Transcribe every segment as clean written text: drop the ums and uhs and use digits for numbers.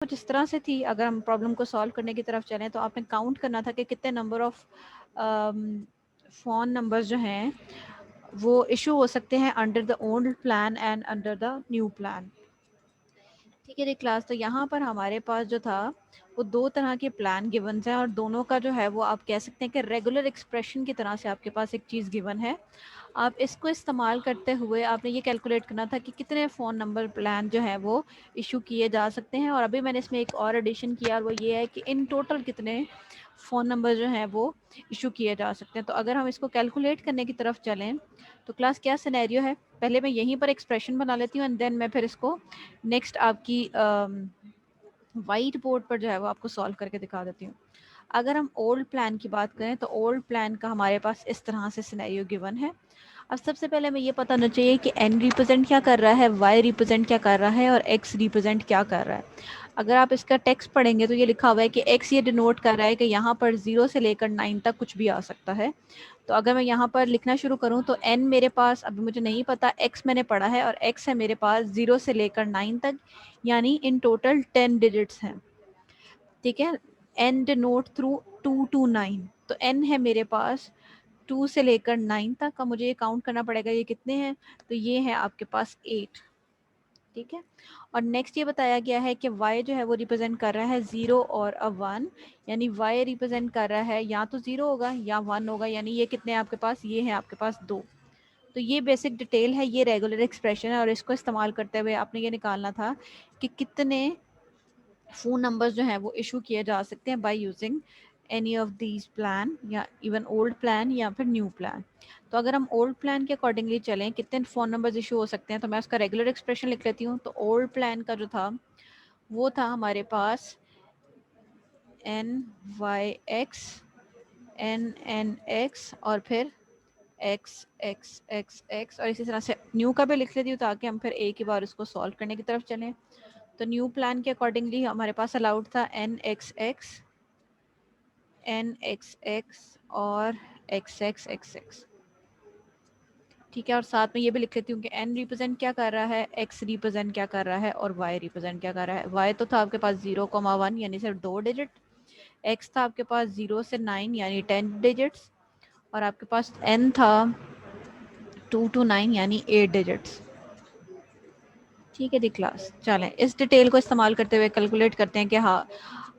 कुछ इस तरह से थी, अगर हम प्रॉब्लम को सॉल्व करने की तरफ चलें तो आपने काउंट करना था कि कितने नंबर ऑफ फ़ोन नंबर्स जो हैं वो इशू हो सकते हैं under the old plan and under the new plan. ठीक है जी क्लास, तो यहाँ पर हमारे पास जो था वो दो तरह के प्लान गिवन हैं और दोनों का जो है वो आप कह सकते हैं कि रेगुलर एक्सप्रेशन की तरह से आपके पास एक चीज़ गिवन है। आप इसको इस्तेमाल करते हुए आपने ये कैलकुलेट करना था कि कितने फ़ोन नंबर प्लान जो है वो इशू किए जा सकते हैं। और अभी मैंने इसमें एक और एडिशन किया और वो ये है कि इन टोटल कितने फ़ोन नंबर जो हैं वो इशू किए जा सकते हैं। तो अगर हम इसको कैलकुलेट करने की तरफ चलें तो क्लास क्या सिनेरियो है, पहले मैं यहीं पर एक्सप्रेशन बना लेती हूँ एंड देन मैं फिर इसको नेक्स्ट आपकी वाइट बोर्ड पर जो है वो आपको सॉल्व करके दिखा देती हूँ। अगर हम ओल्ड प्लान की बात करें तो ओल्ड प्लान का हमारे पास इस तरह से सिनेरियो गिवन है। अब सबसे पहले हमें ये पता होना चाहिए कि n रिप्रेजेंट क्या कर रहा है, y रिप्रेजेंट क्या कर रहा है और x रिप्रेजेंट क्या कर रहा है। अगर आप इसका टेक्स्ट पढ़ेंगे तो ये लिखा हुआ है कि x ये डिनोट कर रहा है कि यहाँ पर 0 से लेकर 9 तक कुछ भी आ सकता है। तो अगर मैं यहाँ पर लिखना शुरू करूँ तो n मेरे पास अभी मुझे नहीं पता, x मैंने पढ़ा है और x है मेरे पास 0 से लेकर 9 तक, यानी इन टोटल 10 डिजिट्स हैं। ठीक है, n डिनोट थ्रू 2 to 9, तो n है मेरे पास 2 से लेकर 9 तक का, मुझे ये काउंट करना पड़ेगा ये कितने हैं, तो ये है आपके पास 8। ठीक है, और नेक्स्ट ये बताया गया है कि y जो है वो रिप्रेजेंट कर रहा है 0 और अ 1, यानी y रिप्रेजेंट कर रहा है या तो 0 होगा या 1 होगा, यानी ये कितने हैं आपके पास, ये है आपके पास 2। तो ये बेसिक डिटेल है, ये रेगुलर एक्सप्रेशन है और इसको इस्तेमाल करते हुए आपने ये निकालना था कि कितने फ़ोन नंबर्स जो हैं वो इशू किए जा सकते हैं by using any of these plan, या इवन ओल्ड प्लान या फिर न्यू प्लान। तो अगर हम ओल्ड प्लान के अकॉर्डिंगली चलें कितने फ़ोन नंबर्स इशू हो सकते हैं, तो मैं उसका रेगुलर एक्सप्रेशन लिख लेती हूँ। तो ओल्ड प्लान का जो था वो था हमारे पास NYX NNX और फिर एक्स एक्स एक्स एक्स, और इसी तरह से न्यू का भी लिख लेती हूँ ताकि हम फिर एक ही बार उसको सॉल्व करने की तरफ चलें। तो न्यू प्लान के अकॉर्डिंगली हमारे पास अलाउड था NXX NXX और XXXX। ठीक है, और साथ में ये भी लिख लेती हूँ कि n रिप्रेजेंट क्या कर रहा है, x रिप्रेजेंट क्या कर रहा है और y रिप्रेजेंट क्या कर रहा है। y तो था आपके पास 0,1 यानी सिर्फ 2 डिजिट, x था आपके पास 0 से 9 यानी 10 डिजिट्स, और आपके पास n था 2 to 9 यानी 8 डिजिट्स। ठीक है जी क्लास, चलें इस डिटेल को इस्तेमाल करते हुए कैलकुलेट करते हैं कि हाँ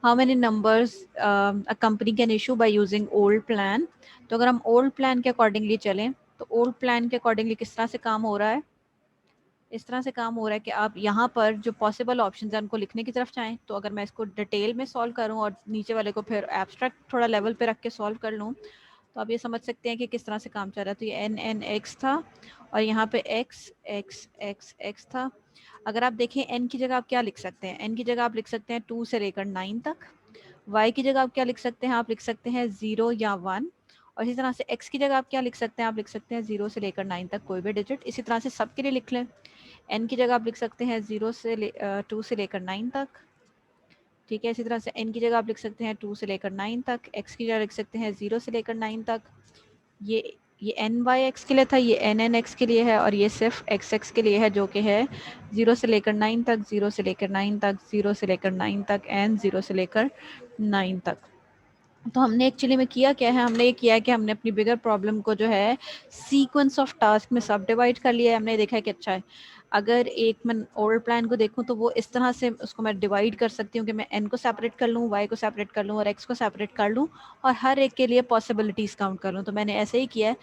how many numbers a company can issue by using old plan. तो अगर हम ओल्ड प्लान के अकॉर्डिंगली चलें तो ओल्ड प्लान के अकॉर्डिंगली किस तरह से काम हो रहा है, इस तरह से काम हो रहा है कि आप यहाँ पर जो पॉसिबल ऑप्शन है उनको लिखने की तरफ चाहें। तो अगर मैं इसको डिटेल में सॉल्व करूँ और नीचे वाले को फिर एब्स्ट्रैक्ट थोड़ा लेवल पे रख के सॉल्व कर लूँ तो आप ये समझ सकते हैं कि किस तरह से काम चल रहा है। तो ये NNX था और यहाँ पे XXXX था। अगर आप देखें n की जगह आप क्या लिख सकते हैं, n की जगह आप लिख सकते हैं 2 से लेकर 9 तक। y की जगह आप क्या लिख सकते हैं, आप लिख सकते हैं 0 या 1। और इसी तरह से x की जगह आप क्या लिख सकते हैं, आप लिख सकते हैं 0 से लेकर 9 तक कोई भी डिजिट। इसी तरह से सब के लिए लिख लें, n की जगह आप लिख सकते हैं 2 से लेकर 9 तक। ठीक है, इसी तरह से n की जगह आप लिख सकते हैं 2 से लेकर 9 तक, x की जगह लिख सकते हैं 0 से लेकर 9 तक। ये NYX के लिए था, ये NNX के लिए है और ये सिर्फ XX के लिए है जो कि है 0 से लेकर 9 तक, 0 से लेकर 9 तक, 0 से लेकर 9 तक एंड 0 से लेकर 9 तक। तो हमने एक्चुअली में किया क्या है, हमने ये किया है कि हमने अपनी बिगर प्रॉब्लम को जो है सीक्वेंस ऑफ टास्क में सब डिवाइड कर लिया है। हमने देखा है कि अच्छा है, अगर एक मैं ओल्ड प्लान को देखूं तो वो इस तरह से उसको मैं डिवाइड कर सकती हूँ कि मैं n को सेपरेट कर लूँ, y को सेपरेट कर लूँ और x को सेपरेट कर लूँ और हर एक के लिए पॉसिबिलिटीज़ काउंट कर लूँ। तो मैंने ऐसे ही किया है।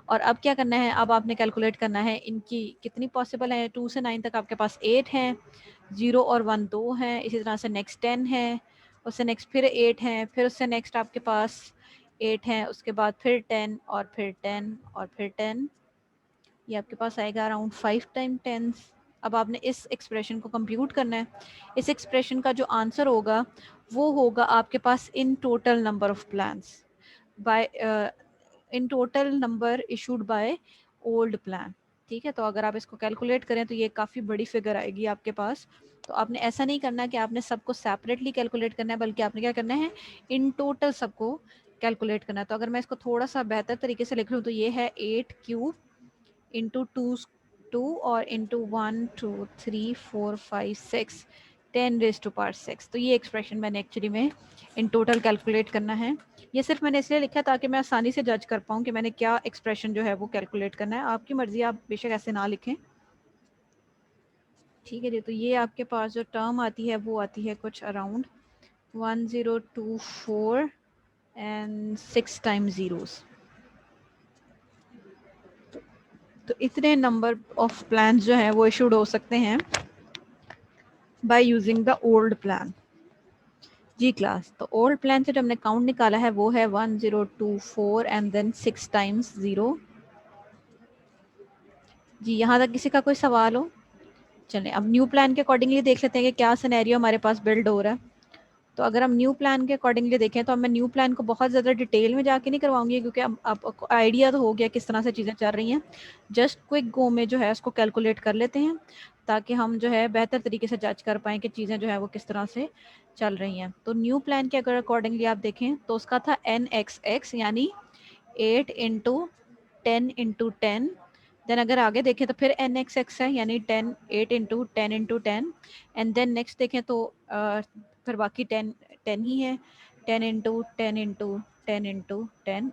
और अब क्या करना है, अब आपने कैलकुलेट करना है इनकी कितनी पॉसिबल है। 2 से 9 तक आपके पास 8 हैं, 0 और 1 2 हैं, इसी तरह से नेक्स्ट 10 है, उससे नेक्स्ट फिर 8 हैं, फिर उससे नेक्स्ट आपके पास 8 हैं, उसके बाद फिर 10 और फिर 10 और फिर 10। ये आपके पास आएगा अराउंड 5 टाइम 10। अब आपने इस एक्सप्रेशन को कंप्यूट करना है। इस एक्सप्रेशन का जो आंसर होगा वो होगा आपके पास in total number of plans by in total number issued by old plan. ठीक है, तो अगर आप इसको कैलकुलेट करें तो ये काफ़ी बड़ी फिगर आएगी आपके पास। तो आपने ऐसा नहीं करना कि आपने सबको सेपरेटली कैलकुलेट करना है, बल्कि आपने क्या करना है, इन टोटल सबको कैलकुलेट करना है। तो अगर मैं इसको थोड़ा सा बेहतर तरीके से लिख लूँ तो ये है 8 क्यूब इंटू 2 और इंटू 1 2 3 4 5 6 10⁻⁶। तो ये एक्सप्रेशन मैंने एक्चुअली में इन टोटल कैलकुलेट करना है। ये सिर्फ मैंने इसलिए लिखा ताकि मैं आसानी से जज कर पाऊँ कि मैंने क्या एक्सप्रेशन जो है वो कैलकुलेट करना है। आपकी मर्जी, आप बेशक ऐसे ना लिखें, ठीक है जी। तो ये आपके पास जो टर्म आती है वो आती है कुछ अराउंड 1024 एंड 6 टाइम्स जीरोस। तो इतने नंबर ऑफ प्लान जो हैं वो इशूड हो सकते हैं by using the old plan. जी क्लास, तो ओल्ड प्लान से जो हमने काउंट निकाला है वो है 1024 एंड देन 6 टाइम्स 0। जी, यहाँ तक किसी का कोई सवाल हो? चलें अब न्यू प्लान के अकॉर्डिंगली देख लेते हैं कि क्या सिनेरियो हमारे पास बिल्ड हो रहा है। तो अगर हम न्यू प्लान के अकॉर्डिंगली देखें तो अब मैं न्यू प्लान को बहुत ज़्यादा डिटेल में जाके नहीं करवाऊंगी, क्योंकि अब आपको आइडिया तो हो गया किस तरह से चीज़ें चल रही हैं। जस्ट क्विक गो में जो है उसको कैलकुलेट कर लेते हैं ताकि हम जो है बेहतर तरीके से जज कर पाएँ कि चीज़ें जो है वो किस तरह से चल रही हैं। तो न्यू प्लान के अगर अकॉर्डिंगली आप देखें तो उसका था NXX यानी 8 इंटू 10 देन अगर आगे देखें तो फिर NXX है यानी 8 इंटू 10 एंड देन नेक्स्ट देखें तो फिर बाकी 10 ही है, 10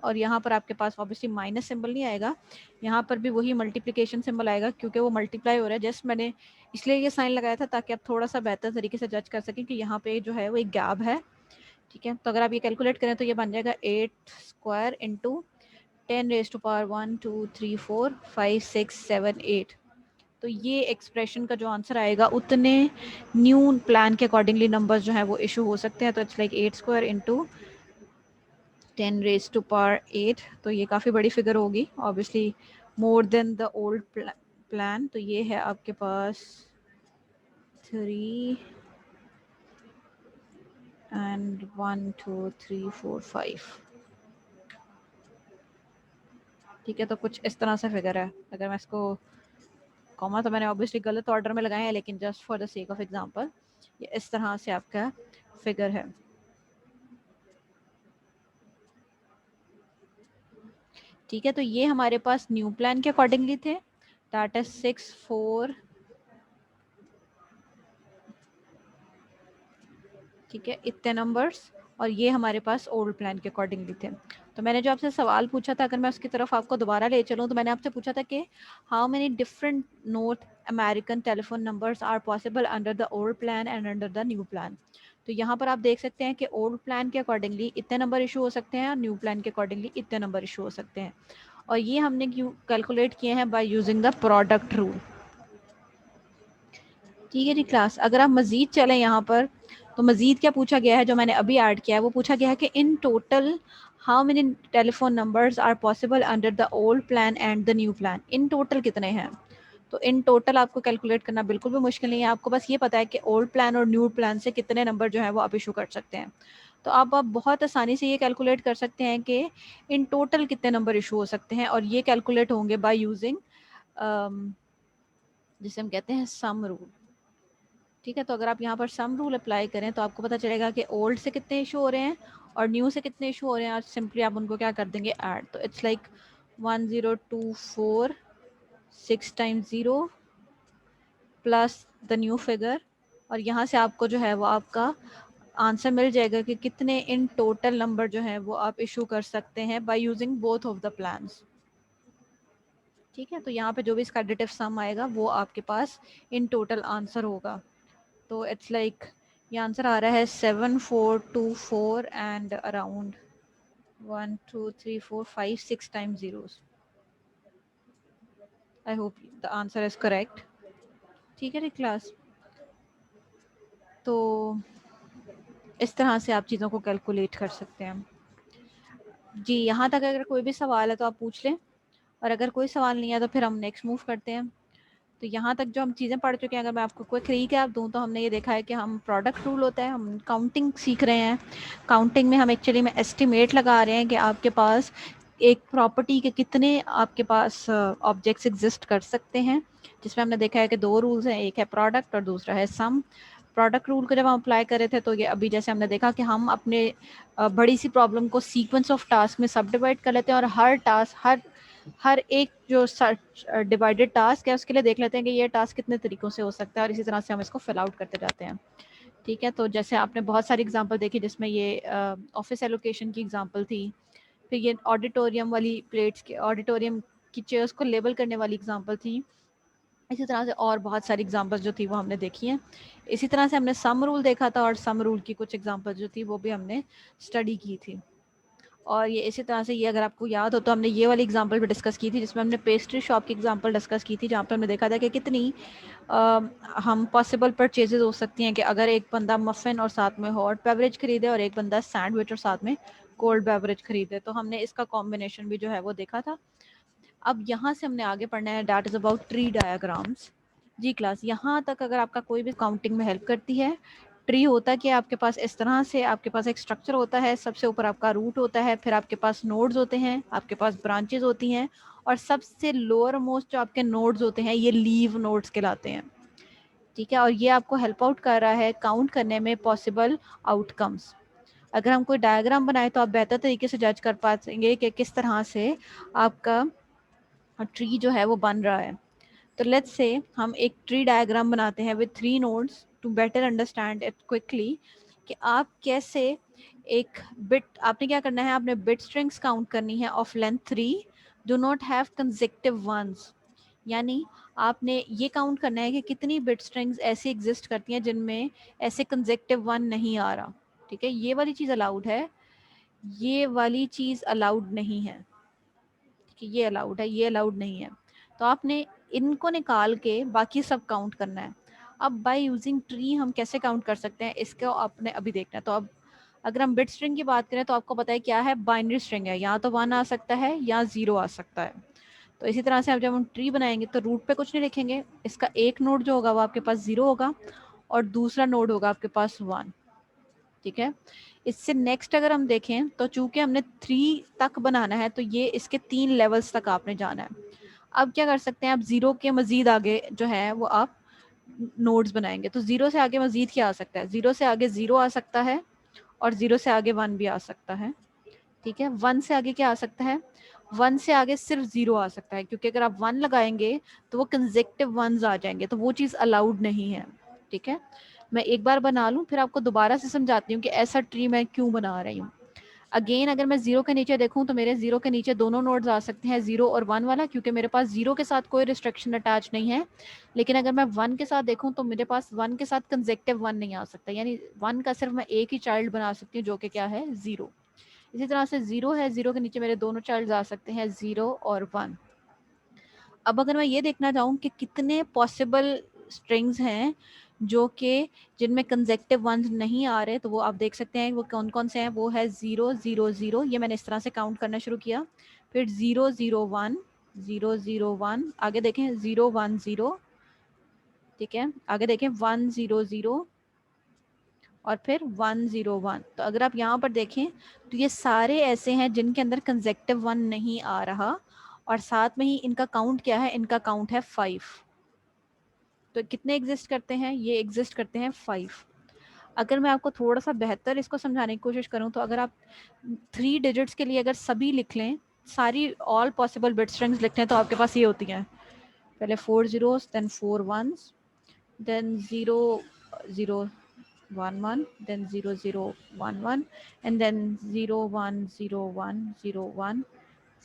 और यहाँ पर आपके पास ऑब्वियसली माइनस सिंबल नहीं आएगा, यहाँ पर भी वही मल्टीप्लिकेशन सिंबल आएगा क्योंकि वो मल्टीप्लाई हो रहा है। जस्ट मैंने इसलिए ये साइन लगाया था ताकि आप थोड़ा सा बेहतर तरीके से जज कर सकें कि यहाँ पे जो है वो एक गैप है, ठीक है। तो अगर आप ये कैलकुलेट करें तो ये बन जाएगा 8 स्क्वायर इंटू 10⁻1 2 3 4 5 6 7 8। तो ये एक्सप्रेशन का जो आंसर आएगा उतने न्यू प्लान के अकॉर्डिंगली नंबर्स जो है वो इशू हो सकते हैं। तो इट्स लाइक 8 स्क्वायर इंटू 10⁻8। तो ये काफ़ी बड़ी फिगर होगी, obviously more than the old plan. तो ये है आपके पास 3 एंड 1 2 3 4 5, ठीक है। तो कुछ इस तरह से फिगर है। अगर मैं इसको कॉमा तो मैंने ऑब्वियसली गलत ऑर्डर में लगाए हैं, लेकिन just for the sake of example ये इस तरह से आपका फिगर है, ठीक है। तो ये हमारे पास न्यू प्लान के अकॉर्डिंगली थे, दैट इज 6 4, ठीक है, इतने नंबर्स। और ये हमारे पास ओल्ड प्लान के अकॉर्डिंगली थे। तो मैंने जो आपसे सवाल पूछा था, अगर मैं उसकी तरफ आपको दोबारा ले चलूँ, तो मैंने आपसे पूछा था कि how many different North American telephone numbers are possible under the old plan and under the new plan. तो यहाँ पर आप देख सकते हैं कि ओल्ड प्लान के अकॉर्डिंगली इतने नंबर इशू हो सकते हैं और न्यू प्लान के अकॉर्डिंगली इतने नंबर इशू हो सकते हैं। और ये हमने कैलकुलेट किए हैं by using the product rule, ठीक है जी क्लास। अगर आप मजीद चलें यहाँ पर तो मजीद क्या पूछा गया है, जो मैंने अभी ऐड किया है वो पूछा गया है कि in total how many telephone numbers are possible under the old plan and the new plan. In total कितने हैं? तो इन टोटल आपको कैलकुलेट करना बिल्कुल भी मुश्किल नहीं है, आपको बस ये पता है कि ओल्ड प्लान और न्यू प्लान से कितने नंबर जो है वो आप इशू कर सकते हैं। तो आप बहुत आसानी से ये कैलकुलेट कर सकते हैं कि इन टोटल कितने नंबर इशू हो सकते हैं, और ये कैलकुलेट होंगे बाय यूजिंग जिसे हम कहते हैं सम रूल, ठीक है। तो अगर आप यहाँ पर सम रूल अप्लाई करें तो आपको पता चलेगा कि ओल्ड से कितने इशू हो रहे हैं और न्यू से कितने इशू हो रहे हैं, और सिंपली आप उनको क्या कर देंगे, ऐड। तो it's like 1024 6 times 0 plus the new figure, और यहाँ से आपको जो है वो आपका आंसर मिल जाएगा कि कितने इन टोटल नंबर जो है वो आप इशू कर सकते हैं by using both of the plans, ठीक है। तो यहाँ पे जो भी इसका एडिटिव सम आएगा वो आपके पास इन टोटल आंसर होगा। तो इट्स लाइक ये आंसर आ रहा है 7424 and around 1 2 3 4 5 6 times zeros. I hope the answer is correct, ठीक है क्लास। तो इस तरह से आप चीज़ों को कैलकुलेट कर सकते हैं। जी, यहाँ तक अगर कोई भी सवाल है तो आप पूछ लें, और अगर कोई सवाल नहीं है तो फिर हम नेक्स्ट मूव करते हैं। तो यहाँ तक जो हम चीज़ें पढ़ चुके हैं, अगर मैं आपको क्विक रीकैप दूँ तो हमने ये देखा है कि हम प्रोडक्ट रूल होता है, हम काउंटिंग सीख रहे हैं। काउंटिंग में हम एक्चुअली में एस्टिमेट लगा रहे हैं कि आपके पास एक प्रॉपर्टी के कितने आपके पास ऑब्जेक्ट्स एग्जिस्ट कर सकते हैं, जिसमें हमने देखा है कि दो रूल्स हैं, एक है प्रोडक्ट और दूसरा है सम। प्रोडक्ट रूल को जब हम अप्लाई कर रहे थे तो ये अभी जैसे हमने देखा कि हम अपने बड़ी सी प्रॉब्लम को सीक्वेंस ऑफ टास्क में सब डिवाइड कर लेते हैं, और हर टास्क हर एक जो डिवाइडेड टास्क है उसके लिए देख लेते हैं कि ये टास्क कितने तरीकों से हो सकता है, और इसी तरह से हम इसको फिल आउट करते जाते हैं। ठीक है, तो जैसे आपने बहुत सारी एग्जांपल देखी जिसमें ये ऑफिस एलोकेशन की एग्जांपल थी, फिर ये ऑडिटोरियम वाली प्लेट्स के ऑडिटोरियम की चेयर्स को लेबल करने वाली एग्जांपल थी। इसी तरह से और बहुत सारी एग्जांपल्स जो थी वो हमने देखी हैं। इसी तरह से हमने सम रूल देखा था और सम रूल की कुछ एग्जांपल जो थी वो भी हमने स्टडी की थी। और ये इसी तरह से ये अगर आपको याद हो तो हमने ये वाली एग्जांपल भी डिस्कस की थी जिसमें हमने पेस्ट्री शॉप की एग्जांपल डिस्कस की थी, जहाँ पर हमने देखा था कि कितनी हम पॉसिबल परचेजेस हो सकती हैं कि अगर एक बंदा मफ़िन और साथ में हॉट बेवरेज खरीदे और एक बंदा सैंडविच और साथ में कोल्ड बेवरेज खरीदे, तो हमने इसका कॉम्बिनेशन भी जो है वो देखा था। अब यहाँ से हमने आगे पढ़ना है, that is about tree diagrams. जी क्लास, यहाँ तक अगर आपका कोई भी काउंटिंग में हेल्प करती है। ट्री होता है कि आपके पास इस तरह से आपके पास एक स्ट्रक्चर होता है, सबसे ऊपर आपका रूट होता है, फिर आपके पास नोड्स होते हैं, आपके पास ब्रांचेस होती हैं, और सबसे लोअर मोस्ट जो आपके नोड्स होते हैं ये लीव नोड्स कहलाते हैं। ठीक है, और ये आपको हेल्प आउट कर रहा है काउंट करने में पॉसिबल आउटकम्स। अगर हम कोई डायग्राम बनाए तो आप बेहतर तरीके से जज कर पाएंगे कि किस तरह से आपका ट्री जो है वो बन रहा है। तो लेट्स से हम एक ट्री डायग्राम बनाते हैं with 3 nodes to better understand it quickly कि आप कैसे एक बिट, आपने क्या करना है, आपने बिट स्ट्रिंग्स काउंट करनी है of length 3, do not have consecutive ones. यानी आपने ये काउंट करना है कि कितनी बिट स्ट्रिंग्स ऐसी एग्जिस्ट करती हैं जिनमें ऐसे कंसेक्टिव वन नहीं आ रहा। ठीक है, ये वाली चीज़ अलाउड है, ये वाली चीज़ अलाउड नहीं है। कि ये अलाउड है, ये अलाउड नहीं है। तो आपने इनको निकाल के बाकी सब काउंट करना है। अब बाय यूजिंग ट्री हम कैसे काउंट कर सकते हैं इसको आपने अभी देखना है। तो अब अगर हम बिट स्ट्रिंग की बात करें तो आपको पता है क्या है, बाइनरी स्ट्रिंग है, या तो 1 आ सकता है या 0 आ सकता है। तो इसी तरह से अब जब हम ट्री बनाएंगे तो रूट पे कुछ नहीं लिखेंगे, इसका एक नोड जो होगा वो आपके पास 0 होगा और दूसरा नोड होगा आपके पास 1। ठीक है, इससे नेक्स्ट अगर हम देखें तो चूंकि हमने 3 तक बनाना है तो ये इसके 3 लेवल्स तक आपने जाना है। अब क्या कर सकते हैं, आप 0 के मजीद आगे जो है वो आप नोड्स बनाएंगे। तो 0 से आगे मजीद क्या आ सकता है, 0 से आगे 0 आ सकता है और 0 से आगे 1 भी आ सकता है। ठीक है, 1 से आगे क्या आ सकता है, 1 से आगे सिर्फ 0 आ सकता है, क्योंकि अगर आप 1 लगाएंगे तो वो कंसेक्टिव वंस आ जाएंगे, तो वो चीज़ अलाउड नहीं है। ठीक है, मैं एक बार बना लूँ फिर आपको दोबारा से समझाती हूँ कि ऐसा ट्री मैं क्यों बना रही हूँ। अगेन अगर मैं 0 के नीचे देखूं तो मेरे 0 के नीचे दोनों नोड्स आ सकते हैं, 0 और 1 वाला, क्योंकि मेरे पास 0 के साथ कोई रिस्ट्रिक्शन अटैच नहीं है। लेकिन अगर मैं 1 के साथ देखूं तो मेरे पास 1 के साथ कंसेक्टिव 1 नहीं आ सकता, यानी 1 का सिर्फ मैं एक ही चाइल्ड बना सकती हूँ जो कि क्या है, 0। इसी तरह से 0 है, 0 के नीचे मेरे दोनों चाइल्ड आ सकते हैं, 0 और 1। अब अगर मैं ये देखना चाहूँ कि कितने पॉसिबल स्ट्रिंग्स हैं जो कि जिनमें कंसेक्टिव वंस नहीं आ रहे, तो वो आप देख सकते हैं वो कौन कौन से हैं। वो है 0 0 0, ये मैंने इस तरह से काउंट करना शुरू किया, फिर 0 0 1 0 0 1, आगे देखें 0 1 0, ठीक है, आगे देखें 1 0 0 और फिर 1 0 1। तो अगर आप यहाँ पर देखें तो ये सारे ऐसे हैं जिनके अंदर कंसेक्टिव वन नहीं आ रहा, और साथ में ही इनका काउंट क्या है, इनका काउंट है 5। तो कितने एग्जिस्ट करते हैं, ये एग्जिस्ट करते हैं 5। अगर मैं आपको थोड़ा सा बेहतर इसको समझाने की कोशिश करूं तो अगर आप 3 डिजिट्स के लिए अगर सभी लिख लें, सारी ऑल पॉसिबल बिट स्ट्रिंग्स लिखते हैं, तो आपके पास ये होती हैं, पहले 4 zeros, then 4 ones, then 0 0 1 1, then 0 0 1 1, and then 0 1 0 1 0 1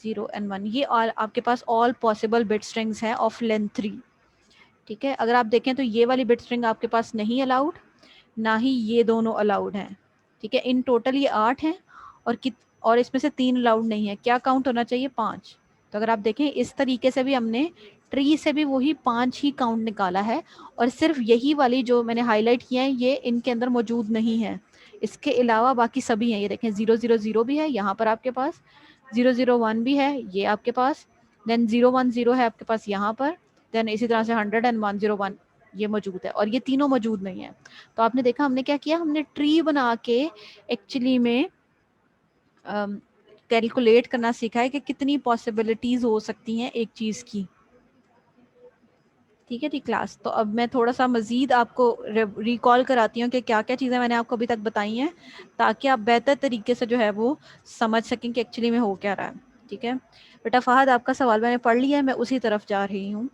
0 and 1। ये आपके पास ऑल पॉसिबल बिट स्ट्रिंग्स हैं ऑफ लेंथ 3। ठीक है, अगर आप देखें तो ये वाली बिट स्ट्रिंग आपके पास नहीं अलाउड, ना ही ये दोनों अलाउड हैं। ठीक है, इन टोटल ये 8 हैं और इसमें से 3 अलाउड नहीं है। क्या काउंट होना चाहिए, 5। तो अगर आप देखें इस तरीके से भी हमने ट्री से भी वही 5 ही काउंट निकाला है, और सिर्फ यही वाली जो मैंने हाईलाइट किया है ये इनके अंदर मौजूद नहीं है। इसके अलावा बाकी सभी हैं, ये देखें 0 0 0 भी है यहाँ पर आपके पास, 0 0 1 भी है ये आपके पास, देन 0 1 0 है आपके पास यहाँ पर, देन इसी तरह से 100 and 101 ये मौजूद है, और ये तीनों मौजूद नहीं है। तो आपने देखा हमने क्या किया, हमने ट्री बना के एक्चुअली में कैलकुलेट करना सीखा है कि कितनी पॉसिबिलिटीज हो सकती हैं एक चीज की। ठीक है जी क्लास, तो अब मैं थोड़ा सा मजीद आपको रिकॉल कराती हूँ कि क्या क्या चीज़ें मैंने आपको अभी तक बताई हैं, ताकि आप बेहतर तरीके से जो है वो समझ सकें कि एक्चुअली में हो क्या रहा है। ठीक है बेटा फहद, आपका सवाल मैंने पढ़ लिया है, मैं उसी तरफ जा रही हूँ।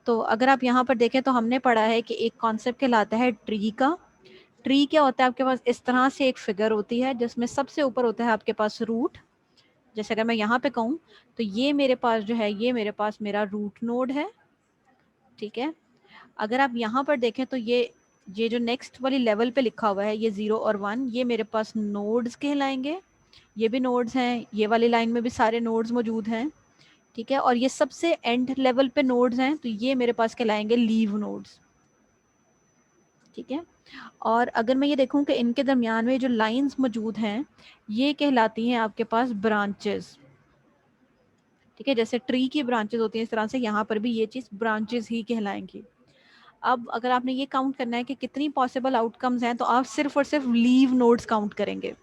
तो अगर आप यहाँ पर देखें तो हमने पढ़ा है कि एक कॉन्सेप्ट कहलाता है ट्री का। ट्री क्या होता है आपके पास, इस तरह से एक फिगर होती है जिसमें सबसे ऊपर होता है आपके पास रूट। जैसे अगर मैं यहाँ पे कहूँ तो ये मेरे पास जो है, ये मेरे पास मेरा रूट नोड है, ठीक है। अगर आप यहाँ पर देखें तो ये जो नेक्स्ट वाली लेवल पे लिखा हुआ है, ये 0 और 1, ये मेरे पास नोड्स कहलाएंगे। ये भी नोड्स हैं, ये वाली लाइन में भी सारे नोड्स मौजूद हैं, ठीक है। और ये सबसे एंड लेवल पे नोड्स हैं, तो ये मेरे पास कहलाएंगे लीव नोड्स, ठीक है। और अगर मैं ये देखूं कि इनके दरमियान में जो लाइंस मौजूद हैं, ये कहलाती हैं आपके पास ब्रांचेस, ठीक है। जैसे ट्री की ब्रांचेस होती हैं, इस तरह से यहाँ पर भी ये चीज़ ब्रांचेस ही कहलाएंगी। अब अगर आपने ये काउंट करना है कि कितनी पॉसिबल आउटकम्स हैं, तो आप सिर्फ और सिर्फ लीव नोड्स काउंट करेंगे,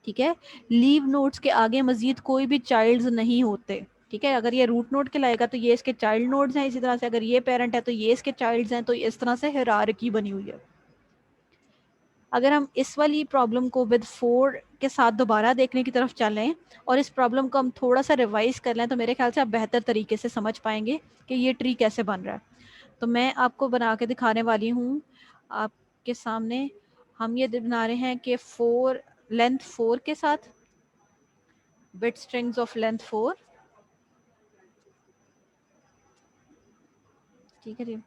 ठीक है। लीव नोड्स के आगे मजीद कोई भी चाइल्ड्स नहीं होते, ठीक है। अगर ये रूट नोड के लाएगा तो ये इसके चाइल्ड नोड्स हैं, इसी तरह से अगर ये पेरेंट है तो ये इसके चाइल्ड्स हैं, तो इस तरह से हायरार्की बनी हुई है। अगर हम इस वाली प्रॉब्लम को विद 4 के साथ दोबारा देखने की तरफ चलें और इस प्रॉब्लम को हम थोड़ा सा रिवाइज कर लें, तो मेरे ख्याल से आप बेहतर तरीके से समझ पाएंगे कि ये ट्री कैसे बन रहा है। तो मैं आपको बना के दिखाने वाली हूँ आपके सामने। हम ये बना रहे हैं कि 4 लेंथ 4 के साथ बिट स्ट्रिंग्स ऑफ लेंथ 4, ठीक है जी।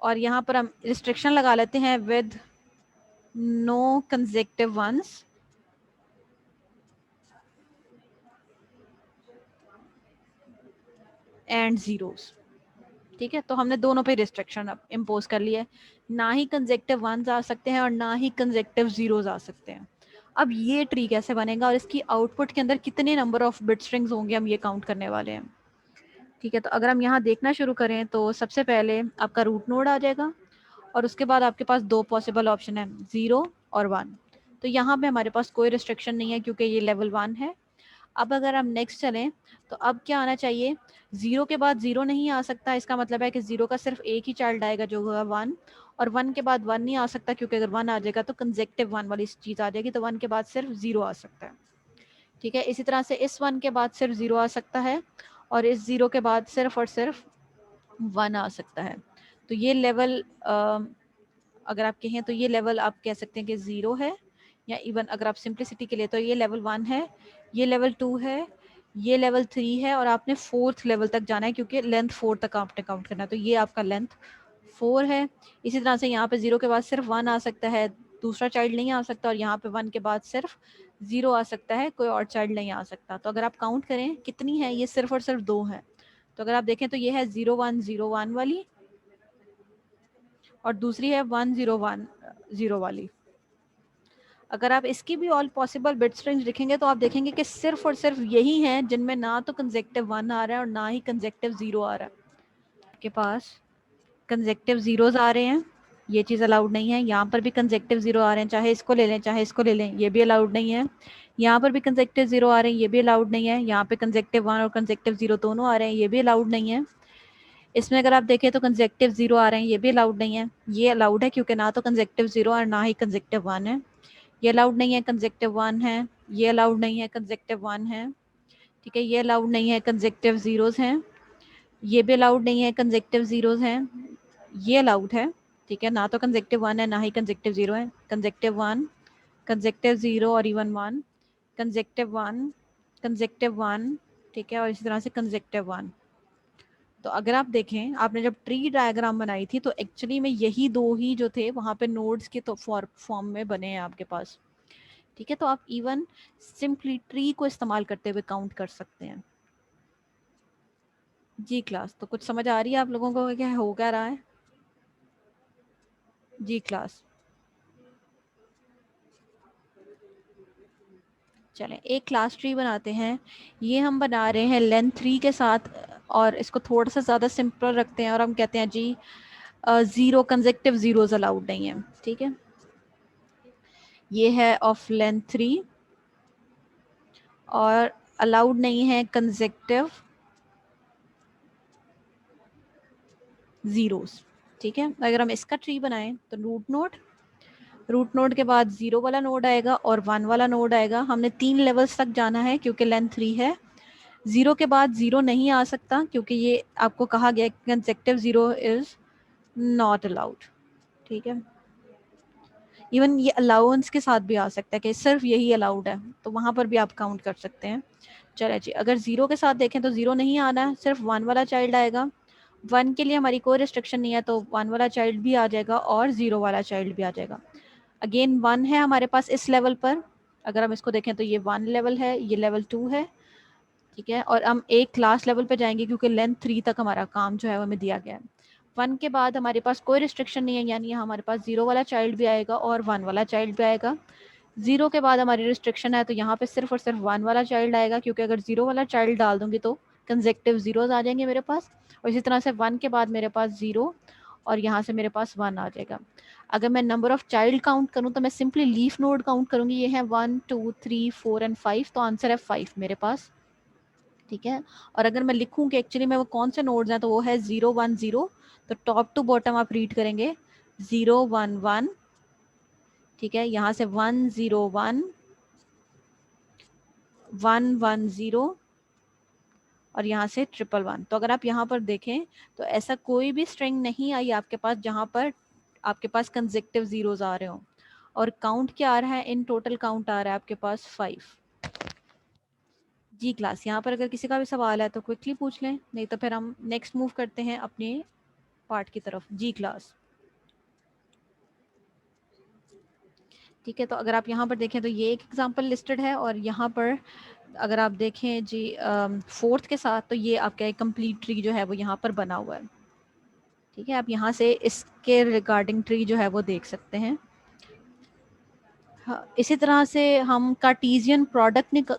और यहाँ पर हम रिस्ट्रिक्शन लगा लेते हैं with no consecutive ones and zeros, ठीक है। तो हमने दोनों पे रिस्ट्रिक्शन अब इम्पोज कर लिया है, ना ही कंसेक्टिव वंस आ सकते हैं और ना ही कंसेक्टिव जीरोस आ सकते हैं। अब ये ट्री कैसे बनेगा और इसकी आउटपुट के अंदर कितने नंबर ऑफ बिट स्ट्रिंग्स होंगे, हम ये काउंट करने वाले हैं, ठीक है। तो अगर हम यहाँ देखना शुरू करें तो सबसे पहले आपका रूट नोड आ जाएगा और उसके बाद आपके पास दो पॉसिबल ऑप्शन है, 0 और 1। तो यहाँ पे हमारे पास कोई रिस्ट्रिक्शन नहीं है क्योंकि ये लेवल 1 है। अब अगर हम नेक्स्ट चलें तो अब क्या आना चाहिए, 0 के बाद 0 नहीं आ सकता, इसका मतलब है कि 0 का सिर्फ एक ही चाइल्ड आएगा जो होगा 1, और 1 के बाद 1 नहीं आ सकता क्योंकि अगर 1 आ जाएगा तो कंसेक्टिव 1 वाली चीज़ आ जाएगी, तो 1 के बाद सिर्फ 0 आ सकता है, ठीक है। इसी तरह से इस 1 के बाद सिर्फ 0 आ सकता है और इस 0 के बाद सिर्फ और सिर्फ 1 आ सकता है। तो ये लेवल अगर आप कहें तो ये लेवल आप कह सकते हैं कि 0 है, या इवन अगर आप सिंप्लिसिटी के लिए तो ये लेवल 1 है, ये लेवल 2 है, ये लेवल 3 है, और आपने 4th लेवल तक जाना है क्योंकि लेंथ 4 तक आपने काउंट करना है, तो ये आपका लेंथ 4 है। इसी तरह से यहाँ पे 0 के बाद सिर्फ 1 आ सकता है, दूसरा चाइल्ड नहीं आ सकता, और यहाँ पे 1 के बाद सिर्फ 0 आ सकता है, कोई और चाइल्ड नहीं आ सकता। तो अगर आप काउंट करें कितनी है, ये सिर्फ और सिर्फ 2 है। तो अगर आप देखें तो ये है 0101 वाली और दूसरी है 1010 वाली। अगर आप इसकी भी ऑल पॉसिबल बिट स्ट्रिंग्स लिखेंगे तो आप देखेंगे कि सिर्फ और सिर्फ यही हैं जिनमें ना तो कंसेक्टिव 1 आ रहा है और ना ही कंसेक्टिव 0 आ रहा है। आपके पास कंसेक्टिव जीरोस आ रहे हैं, ये चीज़ अलाउड नहीं है। यहाँ पर भी कंसेक्टिव 0 आ रहे हैं, चाहे इसको ले लें चाहे इसको ले लें, ये भी अलाउड नहीं है। यहाँ पर भी कंसेक्टिव 0 आ रहे हैं, ये भी अलाउड नहीं है। यहाँ पे कंसेक्टिव 1 और कंसेक्टिव 0 दोनों आ रहे हैं, ये भी अलाउड नहीं है। इसमें अगर आप देखें तो कंसेक्टिव 0 आ रहे हैं, ये भी अलाउड नहीं है। ये अलाउड है क्योंकि ना तो कंसेक्टिव 0 और ना ही कंसेक्टिव 1 है। ये अलाउड नहीं है, कंसेक्टिव 1 है। ये अलाउड नहीं है, कंसेक्टिव 1 है, ठीक है। ये अलाउड नहीं है, कंसेक्टिव जीरोस हैं। ये भी अलाउड नहीं है, कंसेक्टिव जीरोस हैं। ये अलाउड है, ठीक है। ना तो कंसेक्टिव 1 है ना ही कंसेक्टिव 0 है। कंसेक्टिव 1, कंसेक्टिव 0 और इवन 1, कंसेक्टिव 1, कंसेक्टिव 1, ठीक है। और इसी तरह से कंसेक्टिव 1। तो अगर आप देखें, आपने जब ट्री डायग्राम बनाई थी तो एक्चुअली में यही दो ही जो थे वहाँ पे नोड्स के तो फॉर्म में बने हैं आपके पास, ठीक है। तो आप इवन सिंपली ट्री को इस्तेमाल करते हुए काउंट कर सकते हैं। जी क्लास, तो कुछ समझ आ रही है आप लोगों को क्या हो क्या रहा है? जी क्लास, चलें एक क्लास ट्री बनाते हैं। ये हम बना रहे हैं लेंथ 3 के साथ और इसको थोड़ा सा ज़्यादा सिंपल रखते हैं और हम कहते हैं जी 0 कंसेक्टिव जीरोस अलाउड नहीं है, ठीक है। ये है ऑफ लेंथ 3 और अलाउड नहीं है कंसेक्टिव जीरोस, ठीक है। अगर हम इसका ट्री बनाएं तो रूट नोड के बाद 0 वाला नोड आएगा और 1 वाला नोड आएगा। हमने 3 लेवल्स तक जाना है क्योंकि लेंथ 3 है। जीरो के बाद जीरो नहीं आ सकता क्योंकि ये आपको कहा गया consecutive zero is not allowed, ठीक है। इवन ये अलाउंस के साथ भी आ सकता है कि सिर्फ यही अलाउड है, तो वहां पर भी आप काउंट कर सकते हैं। चले जी, अगर जीरो के साथ देखें तो जीरो नहीं आना है, सिर्फ वन वाला चाइल्ड आएगा। वन के लिए हमारी कोई रिस्ट्रिक्शन नहीं है, तो वन वाला चाइल्ड भी आ जाएगा और जीरो वाला चाइल्ड भी आ जाएगा। अगेन वन है हमारे पास इस लेवल पर, अगर हम इसको देखें तो ये वन लेवल है, ये लेवल टू है, ठीक है। और हम एक क्लास लेवल पे जाएंगे क्योंकि लेंथ 3 तक हमारा काम जो है वो हमें दिया गया है। वन के बाद हमारे पास कोई रिस्ट्रिक्शन नहीं है, यानी हमारे पास जीरो वाला चाइल्ड भी आएगा और वन वाला चाइल्ड भी आएगा। जीरो के बाद हमारी रिस्ट्रिक्शन है, तो यहाँ पे सिर्फ और सिर्फ वन वाला चाइल्ड आएगा, क्योंकि अगर जीरो वाला चाइल्ड डाल दूंगी तो कंजेक्टिव जीरोज आ जाएंगे मेरे पास। और इसी तरह से वन के बाद मेरे पास जीरो और यहाँ से मेरे पास वन आ जाएगा। अगर मैं नंबर ऑफ चाइल्ड काउंट करूँ तो मैं सिंपली लीफ नोड काउंट करूंगी, ये है 1 2 3 4 एंड 5, तो आंसर है 5 मेरे पास, ठीक है। और अगर मैं लिखूं कि एक्चुअली में वो कौन से नोड्स हैं, तो वो है 0 1 0, तो टॉप टू बॉटम आप रीड करेंगे 0 1 1, ठीक है। यहाँ से 1 0 1 1 1 0 और यहाँ से 1 1 1। तो अगर आप यहाँ पर देखें तो ऐसा कोई भी स्ट्रिंग नहीं आई आपके पास जहाँ पर आपके पास कंसेक्टिव जीरोस आ रहे हो। और काउंट क्या आ रहा है, इन टोटल काउंट आ रहा है आपके पास 5। जी क्लास, यहाँ पर अगर किसी का भी सवाल है तो क्विकली पूछ लें, नहीं तो फिर हम नेक्स्ट मूव करते हैं अपने पार्ट की तरफ। जी क्लास, ठीक है। तो अगर आप यहाँ पर देखें तो ये एक एग्जांपल लिस्टेड है, और यहाँ पर अगर आप देखें जी फोर्थ के साथ, तो ये आपका एक कंप्लीट ट्री जो है वो यहाँ पर बना हुआ है, ठीक है। आप यहाँ से इसके रिगार्डिंग ट्री जो है वो देख सकते हैं। हाँ, इसी तरह से हम कार्टीजियन प्रोडक्ट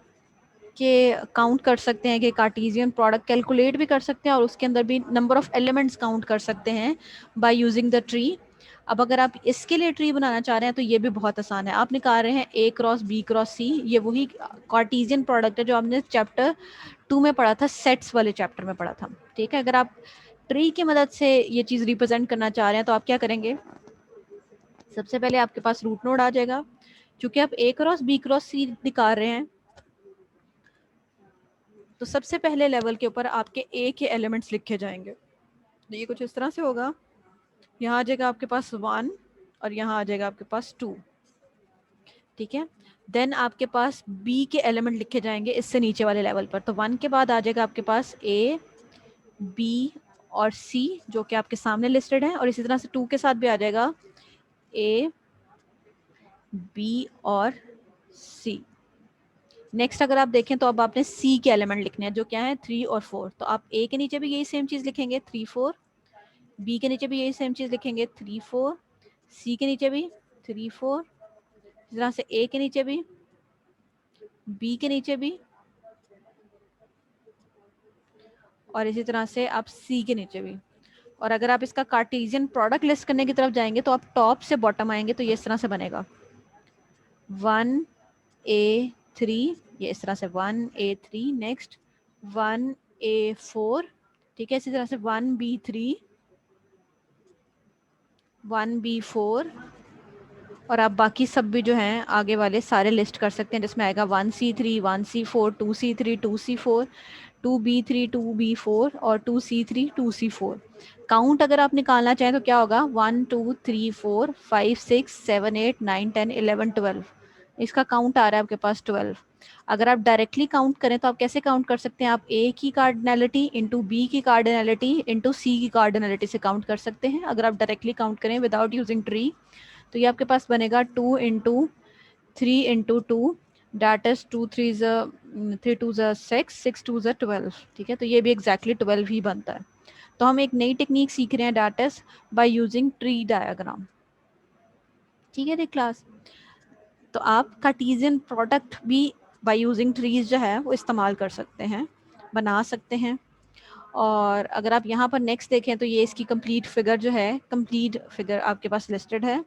के काउंट कर सकते हैं, कि कार्टीजियन प्रोडक्ट कैलकुलेट भी कर सकते हैं और उसके अंदर भी नंबर ऑफ एलिमेंट्स काउंट कर सकते हैं बाय यूजिंग द ट्री। अब अगर आप इसके लिए ट्री बनाना चाह रहे हैं तो ये भी बहुत आसान है। आप निकाल रहे हैं A cross B cross C, ये वही कार्टीजियन प्रोडक्ट है जो आपने चैप्टर 2 में पढ़ा था, सेट्स वाले चैप्टर में पढ़ा था, ठीक है। अगर आप ट्री की मदद से ये चीज़ रिप्रेजेंट करना चाह रहे हैं तो आप क्या करेंगे, सबसे पहले आपके पास रूट नोड आ जाएगा। चूंकि आप A cross B cross C निकाल रहे हैं, तो सबसे पहले लेवल के ऊपर आपके A के एलिमेंट्स लिखे जाएंगे। तो ये कुछ इस तरह से होगा, यहाँ आ जाएगा आपके पास 1 और यहाँ आ जाएगा आपके पास 2, ठीक है। देन आपके पास B के एलिमेंट लिखे जाएंगे इससे नीचे वाले लेवल पर। तो 1 के बाद आ जाएगा आपके पास A, B और C, जो कि आपके सामने लिस्टेड है। और इसी तरह से 2 के साथ भी आ जाएगा A, B और C। नेक्स्ट अगर आप देखें तो अब आपने C के एलिमेंट लिखने हैं, जो क्या है 3 और 4। तो आप A के नीचे भी यही सेम चीज़ लिखेंगे 3 4, B के नीचे भी यही सेम चीज़ लिखेंगे 3 4, C के नीचे भी 3 4, इस तरह से A के नीचे भी, B के नीचे भी, और इसी तरह से आप C के नीचे भी। और अगर आप इसका कार्टेशियन प्रोडक्ट लिस्ट करने की तरफ जाएंगे तो आप टॉप से बॉटम आएंगे तो ये इस तरह से बनेगा 1 A 3, ये इस तरह से 1 A 3, नेक्स्ट 1 A 4, ठीक है। इसी तरह से 1 B 3, 1 B 4, और आप बाकी सब भी जो हैं आगे वाले सारे लिस्ट कर सकते हैं, जिसमें आएगा 1 C 3, 1 C 4, 2 C 3, 2 C 4, 2 B 3, 2 B 4 और 2 C 3, 2 C 4। काउंट अगर आप निकालना चाहें तो क्या होगा 1 2 3 4 5 6 7 8 9 10 11 12, इसका काउंट आ रहा है आपके पास 12। अगर आप डायरेक्टली काउंट करें तो आप कैसे काउंट कर सकते हैं, आप A की कार्डिनलिटी इंटू B की कार्डिनलिटी इंटू C की कार्डिनलिटी से काउंट कर सकते हैं। अगर आप डायरेक्टली काउंट करें विदाउट यूजिंग ट्री तो ये आपके पास बनेगा 2 इंटू 3 इंटू 2, दैट इज 2 3 3 2 6, 6 2 12, ठीक है। तो ये भी एग्जैक्टली 12 ही बनता है। तो हम एक नई टेक्निक सीख रहे हैं, that is by using tree diagram, ठीक है। क्लास, तो आप कार्टेशियन प्रोडक्ट भी बाय यूजिंग ट्रीज जो है वो इस्तेमाल कर सकते हैं, बना सकते हैं। और अगर आप यहाँ पर नेक्स्ट देखें तो ये इसकी कंप्लीट फिगर जो है, कंप्लीट फिगर आपके पास लिस्टेड है।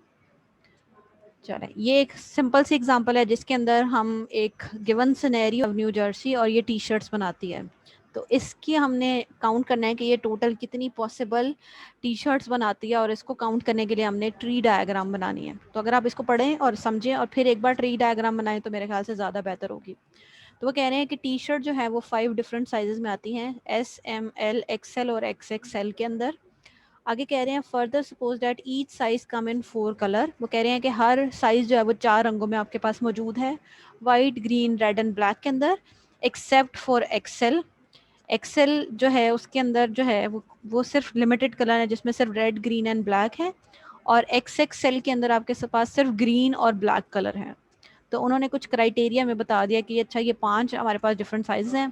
चलें, ये एक सिंपल सी एग्जांपल है जिसके अंदर हम एक given scenario of new Jersey और ये टी शर्ट्स बनाती है। तो इसकी हमने काउंट करना है कि ये टोटल कितनी पॉसिबल टी शर्ट्स बनाती है, और इसको काउंट करने के लिए हमने ट्री डायग्राम बनानी है। तो अगर आप इसको पढ़ें और समझें और फिर एक बार ट्री डायग्राम बनाएं तो मेरे ख्याल से ज़्यादा बेहतर होगी। तो वो कह रहे हैं कि टी शर्ट जो है वो 5 डिफरेंट साइजेस में आती हैं, एस, एम, एल, एक्सएल और XXL के अंदर। आगे कह रहे हैं further suppose that each size come in 4 colour. वो कह रहे हैं कि हर साइज जो है वो 4 रंगों में आपके पास मौजूद है, white, green, red and black के अंदर, एक्सेप्ट फॉर एक्सेल। एक्सेल जो है उसके अंदर जो है वो सिर्फ लिमिटेड कलर है जिसमें सिर्फ रेड, ग्रीन एंड ब्लैक है, और XXL के अंदर आपके पास सिर्फ ग्रीन और ब्लैक कलर है। तो उन्होंने कुछ क्राइटेरिया में बता दिया कि अच्छा ये 5 हमारे पास डिफरेंट साइज हैं,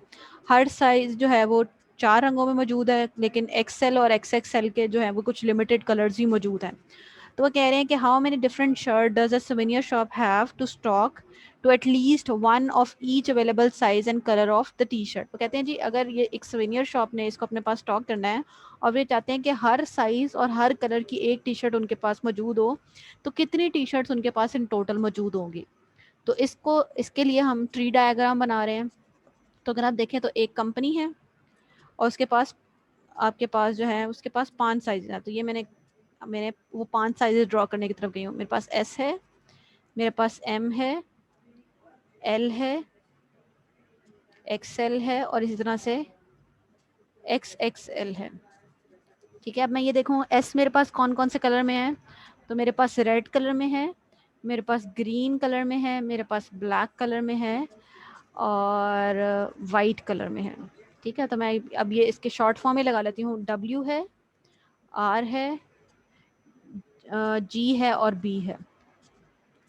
हर साइज जो है वो 4 रंगों में मौजूद है, लेकिन XL और XXL के जो है वो कुछ लिमिटेड कलर्स ही मौजूद हैं। तो वो कह रहे हैं कि how many different shirt does a souvenir shop have to stock to at least one of each available size and colour of the T shirt. वो कहते हैं जी अगर ये एक souvenir शॉप ने इसको अपने पास स्टॉक करना है और वे चाहते हैं कि हर साइज और हर कलर की एक टी शर्ट उनके पास मौजूद हो, तो कितनी टी शर्ट्स उनके पास इन टोटल मौजूद होंगी। तो इसके लिए हम ट्री डायग्राम बना रहे हैं। तो अगर आप देखें तो एक कंपनी है और उसके पास आपके पास जो है उसके पास 5 साइज हैं। तो ये मैंने मैंने वो 5 साइजेस ड्रॉ करने की तरफ गई हूँ। मेरे पास S है, मेरे पास M है, L है, XL है और इसी तरह से XXL है। ठीक है, अब मैं ये देखूँ S मेरे पास कौन कौन से कलर में है। तो मेरे पास रेड कलर में है, मेरे पास ग्रीन कलर में है, मेरे पास ब्लैक कलर में है और वाइट कलर में है। ठीक है, तो मैं अब ये इसके शॉर्ट फॉर्म में लगा लेती हूँ। W है, R है, G है और B है।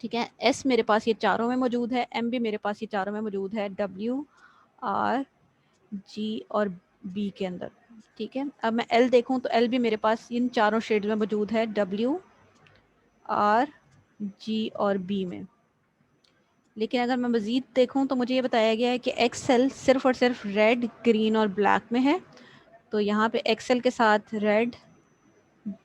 ठीक है, S मेरे पास ये चारों में मौजूद है, M भी मेरे पास ये चारों में मौजूद है, W, R, G और B के अंदर। ठीक है, अब मैं L देखूं तो L भी मेरे पास इन चारों शेड्स में मौजूद है, W, R, G और B में। लेकिन अगर मैं मज़ीद देखूं तो मुझे ये बताया गया है कि XL सिर्फ और सिर्फ रेड, ग्रीन और ब्लैक में है। तो यहाँ पे XL के साथ रेड,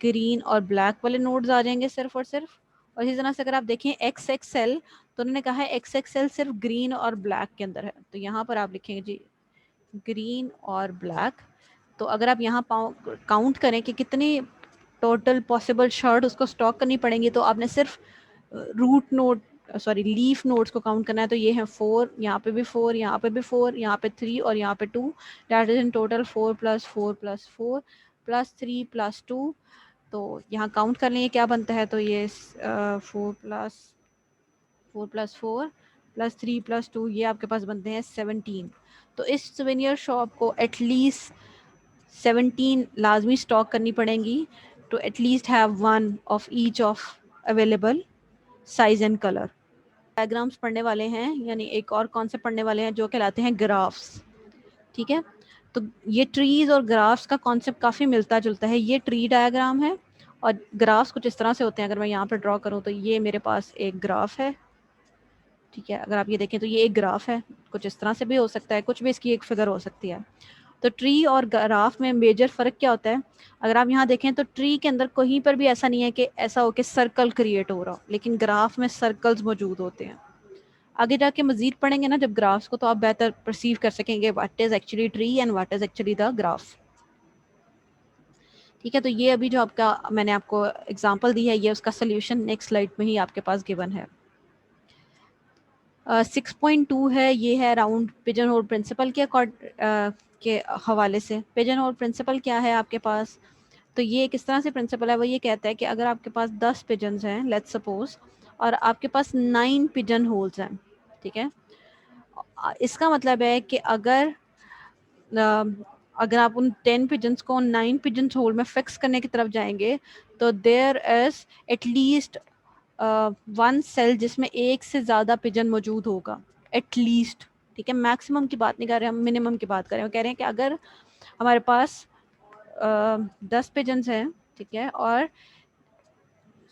ग्रीन और ब्लैक वाले नोड्स आ जाएंगे सिर्फ और सिर्फ। और इसी तरह से अगर आप देखें XXL, तो उन्होंने कहा है XXL सिर्फ ग्रीन और ब्लैक के अंदर है। तो यहाँ पर आप लिखेंगे जी ग्रीन और ब्लैक। तो अगर आप यहाँ काउंट करें कि कितनी टोटल पॉसिबल शर्ट उसको स्टॉक करनी पड़ेंगी, तो आपने सिर्फ रूट नोड लीफ नोड्स को काउंट करना है। तो ये है 4, यहाँ पे भी 4, यहाँ पे भी 4, यहाँ पे 3 और यहाँ पे 2। That is in total 4 + 4 + 4 + 3 + 2। तो यहाँ काउंट कर लेंगे क्या बनता है। तो ये 4 + 4 + 3 + 2 ये आपके पास बनते हैं 17। तो इस souvenir शॉप को एटलीस्ट 17 लाजमी स्टॉक करनी पड़ेंगी to at least have one of each of available size and colour. Diagrams पढ़ने वाले हैं, यानी एक और कॉन्सेप्ट पढ़ने वाले हैं जो कहलाते हैं ग्राफ्स। ठीक है, तो ये ट्रीज और ग्राफ्स का कॉन्सेप्ट काफ़ी मिलता जुलता है। ये ट्री डायग्राम है और ग्राफ्स कुछ इस तरह से होते हैं। अगर मैं यहाँ पर ड्रॉ करूँ तो ये मेरे पास एक ग्राफ है। ठीक है, अगर आप ये देखें तो ये एक ग्राफ है, कुछ इस तरह से भी हो सकता है, कुछ भी इसकी एक फिगर हो सकती है। तो ट्री और ग्राफ में मेजर फ़र्क क्या होता है। अगर आप यहाँ देखें तो ट्री के अंदर कहीं पर भी ऐसा नहीं है कि ऐसा हो कि सर्कल क्रिएट हो रहा हो, लेकिन ग्राफ में सर्कल्स मौजूद होते हैं। आगे जाके मजीद पढ़ेंगे ना जब ग्राफ्स को, तो आप बेहतर परसीव कर सकेंगे what is actually tree and what is actually the graph. ठीक है, तो ये अभी जो आपका मैंने आपको एग्जांपल दी है ये उसका सोल्यूशन नेक्स्ट स्लाइड में ही आपके पास गिवन है। 6.2 है, ये है अराउंड पिजन होल प्रिंसिपल के हवाले से। पिजन होल प्रिंसिपल क्या है आपके पास। तो ये किस तरह से प्रिंसिपल है, वो ये कहता है कि अगर आपके पास 10 पिजन्स हैं लेट्स सपोज, और आपके पास 9 पिजन होल्स हैं। ठीक है, इसका मतलब है कि अगर आप उन 10 पिजन्स को 9 पिजन्स होल में फिक्स करने की तरफ जाएंगे, तो देयर इज एटलीस्ट 1 सेल जिसमें एक से ज़्यादा पिजन मौजूद होगा एटलीस्ट। ठीक है, मैक्सिमम की बात नहीं कर रहे हम, मिनिमम की बात कर रहे हैं। कह रहे हैं कि अगर हमारे पास 10 पिजन्स हैं, ठीक है, और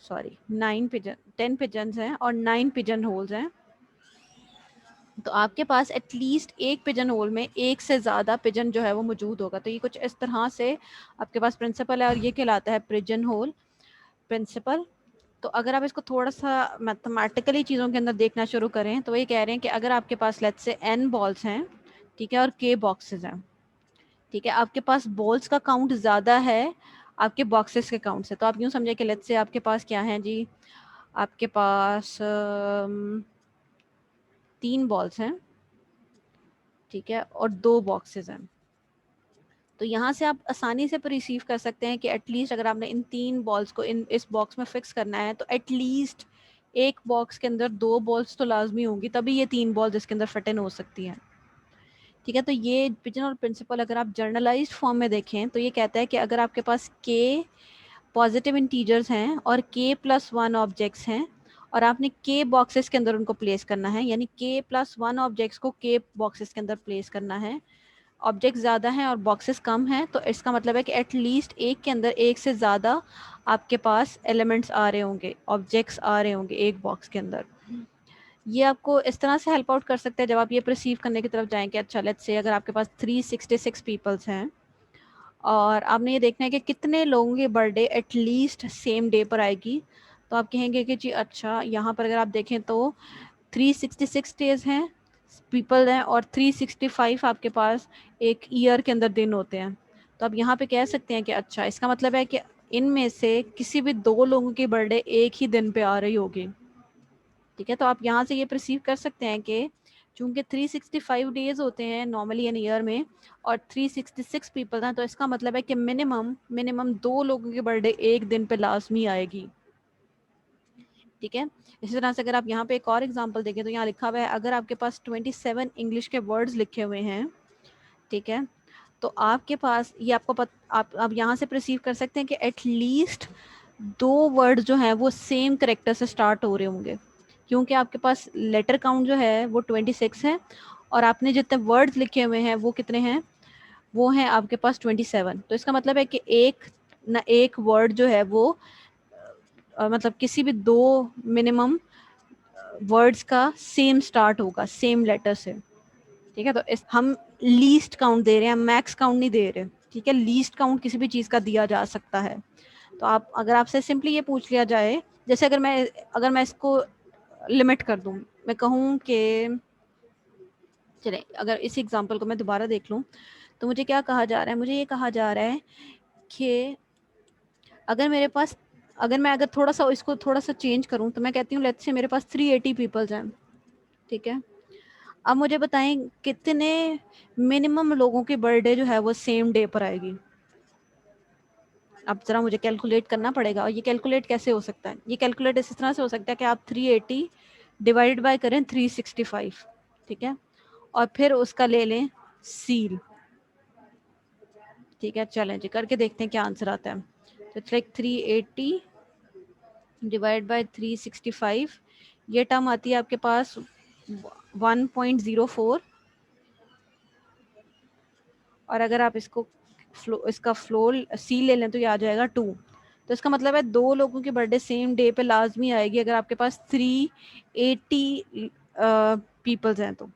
10 पिजन्स हैं और 9 पिजन होल्स हैं, तो आपके पास एटलीस्ट एक पिजन होल में एक से ज़्यादा पिजन जो है वो मौजूद होगा। तो ये कुछ इस तरह से आपके पास प्रिंसिपल है और ये कहलाता है पिजन होल प्रिंसिपल। तो अगर आप इसको थोड़ा सा मैथमेटिकली चीज़ों के अंदर देखना शुरू करें, तो ये कह रहे हैं कि अगर आपके पास लेट्स से n बॉल्स हैं, ठीक है, और k बॉक्सेस हैं, ठीक है, आपके पास बॉल्स का काउंट ज़्यादा है आपके बॉक्सेस के काउंट से। तो आप यूँ समझे कि लेट्स से आपके पास क्या है जी, आपके पास 3 बॉल्स हैं, ठीक है, और 2 बॉक्सेस हैं। तो यहाँ से आप आसानी से रिसीव कर सकते हैं कि एटलीस्ट अगर आपने इन 3 बॉल्स को इस बॉक्स में फिक्स करना है तो एटलीस्ट एक बॉक्स के अंदर 2 बॉल्स तो लाजमी होंगी, तभी ये 3 बॉल्स इसके अंदर फिट इन हो सकती हैं। ठीक है, तो ये पिजनहोल प्रिंसिपल अगर आप जर्नलाइज्ड फॉर्म में देखें तो ये कहता है कि अगर आपके पास के पॉजिटिव इंटीजर्स हैं और k+1 ऑब्जेक्ट्स हैं और आपने k बॉक्सेस के अंदर उनको प्लेस करना है, यानी k+1 ऑब्जेक्ट्स को k बॉक्सेस के अंदर प्लेस करना है, ऑब्जेक्ट ज़्यादा हैं और बॉक्सेस कम हैं, तो इसका मतलब है कि एटलीस्ट एक के अंदर एक से ज़्यादा आपके पास एलिमेंट्स आ रहे होंगे, ऑब्जेक्ट्स आ रहे होंगे एक बॉक्स के अंदर। ये आपको इस तरह से हेल्प आउट कर सकते हैं जब आप ये परसीव करने की तरफ जाएं कि अच्छा लेट्स से अगर आपके पास 366 पीपल्स हैं और आपने ये देखना है कि कितने लोगों की बर्थडे एटलीस्ट सेम डे पर आएगी, तो आप कहेंगे कि जी अच्छा यहाँ पर अगर आप देखें तो 366 डेज हैं, पीपल हैं, और 365 आपके पास एक ईयर के अंदर दिन होते हैं। तो आप यहाँ पे कह सकते हैं कि अच्छा इसका मतलब है कि इनमें से किसी भी 2 लोगों की बर्थडे एक ही दिन पे आ रही होगी। ठीक है, तो आप यहाँ से ये परसीव कर सकते हैं कि चूंकि 365 डेज होते हैं नॉर्मली इन ईयर में और 366 पीपल हैं, तो इसका मतलब है कि मिनिमम 2 लोगों की बर्थडे एक दिन पे लाजमी आएगी। ठीक है, इसी तरह से अगर आप यहाँ पे एक और एग्जांपल देखें तो यहाँ लिखा हुआ है अगर आपके पास 27 इंग्लिश के वर्ड्स लिखे हुए हैं, ठीक है, तो आपके पास ये आपको आप यहाँ से परसीव कर सकते हैं कि एटलीस्ट 2 वर्ड जो हैं वो सेम करेक्टर से स्टार्ट हो रहे होंगे, क्योंकि आपके पास लेटर काउंट जो है वो 26 है और आपने जितने वर्ड्स लिखे हुए हैं वो कितने हैं, वो हैं आपके पास 27। तो इसका मतलब है कि एक वर्ड जो है वो मतलब किसी भी 2 मिनिमम वर्ड्स का सेम स्टार्ट होगा सेम लेटर से। ठीक है, तो हम लीस्ट काउंट दे रहे हैं, मैक्स काउंट नहीं दे रहे। ठीक है, लीस्ट काउंट किसी भी चीज़ का दिया जा सकता है। तो आप अगर आपसे सिंपली ये पूछ लिया जाए, जैसे अगर मैं इसको लिमिट कर दूं, मैं कहूँ कि चले अगर इस एग्जांपल को मैं दोबारा देख लूं तो मुझे क्या कहा जा रहा है, मुझे ये कहा जा रहा है कि अगर मेरे पास अगर थोड़ा सा इसको थोड़ा सा चेंज करूं तो मैं कहती हूँ लेट्स से मेरे पास 380 पीपल्स हैं। ठीक है, अब मुझे बताएं कितने मिनिमम लोगों की बर्थडे जो है वो सेम डे पर आएगी। अब जरा मुझे कैलकुलेट करना पड़ेगा, और ये कैलकुलेट कैसे हो सकता है, ये कैलकुलेट इस तरह से हो सकता है कि आप 380 डिवाइड बाय करें 365, ठीक है, और फिर उसका ले लें सील। ठीक है, चलें जी करके देखते हैं क्या आंसर आता है। तो लाइक 380 डिवाइड बाय 365, ये टर्म आती है आपके पास 1.04, और अगर आप इसका फ्लोर सी ले लें तो ये आ जाएगा 2। तो इसका मतलब है 2 लोगों की बर्थडे सेम डे पे लाजमी आएगी अगर आपके पास 380 पीपल्स हैं तो।